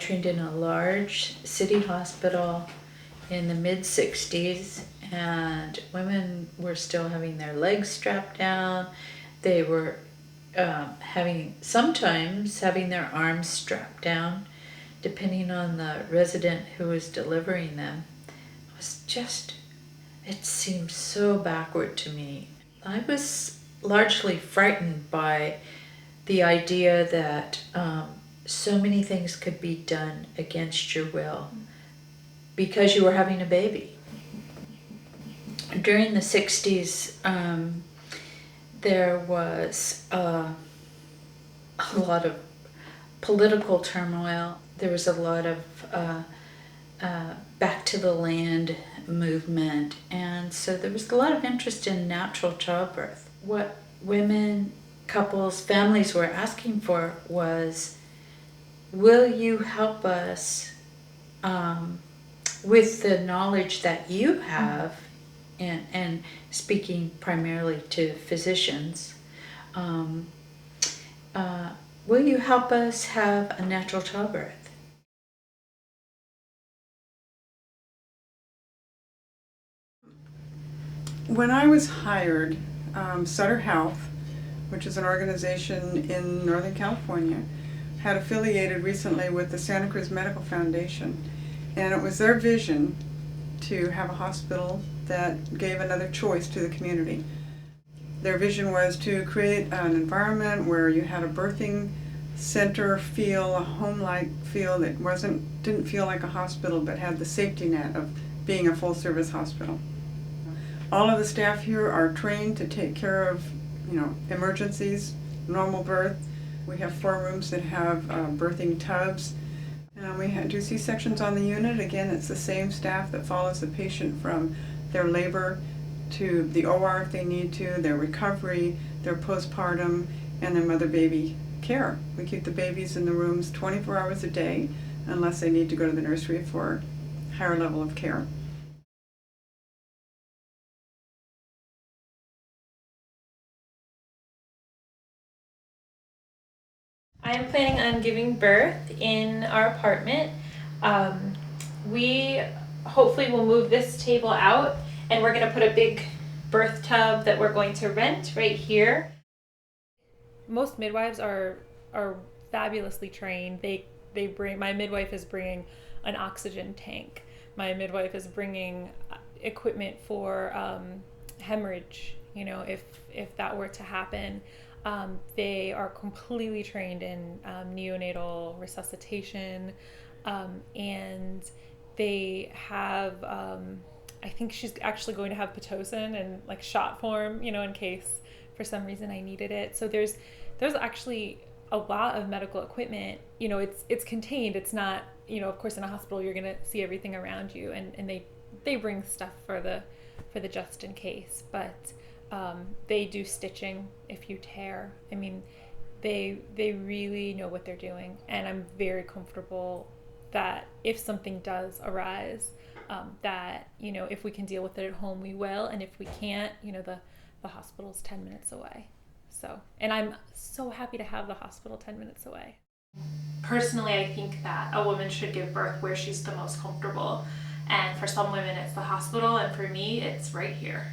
trained in a large city hospital in the mid-60s, and women were still having their legs strapped down. They were sometimes having their arms strapped down, depending on the resident who was delivering them. It seemed so backward to me. I was largely frightened by the idea that so many things could be done against your will because you were having a baby. During the 60s, there was a lot of political turmoil. There was a lot of back to the land movement, and so there was a lot of interest in natural childbirth. What women, couples, families were asking for was, will you help us with the knowledge that you have, and speaking primarily to physicians, will you help us have a natural childbirth? When I was hired, Sutter Health, which is an organization in Northern California, had affiliated recently with the Santa Cruz Medical Foundation, and it was their vision to have a hospital that gave another choice to the community. Their vision was to create an environment where you had a birthing center feel, a home-like feel that didn't feel like a hospital but had the safety net of being a full-service hospital. All of the staff here are trained to take care of, emergencies, normal birth. We have 4 rooms that have birthing tubs. We do C-sections on the unit. Again, it's the same staff that follows the patient from their labor to the OR if they need to, their recovery, their postpartum, and their mother-baby care. We keep the babies in the rooms 24 hours a day unless they need to go to the nursery for higher level of care. I am planning on giving birth in our apartment. We hopefully will move this table out, and we're going to put a big birth tub that we're going to rent right here. Most midwives are fabulously trained. My midwife is bringing an oxygen tank. My midwife is bringing equipment for hemorrhage, if that were to happen. They are completely trained in neonatal resuscitation, and they have, I think she's actually going to have Pitocin in shot form, in case for some reason I needed it. So there's actually a lot of medical equipment. It's contained. It's not, of course in a hospital you're going to see everything around you, and they bring stuff for the just in case, but they do stitching if you tear. They really know what they're doing, and I'm very comfortable that if something does arise, that if we can deal with it at home, we will, and if we can't, the hospital's 10 minutes away. So, and I'm so happy to have the hospital 10 minutes away. Personally, I think that a woman should give birth where she's the most comfortable, and for some women it's the hospital, and for me it's right here.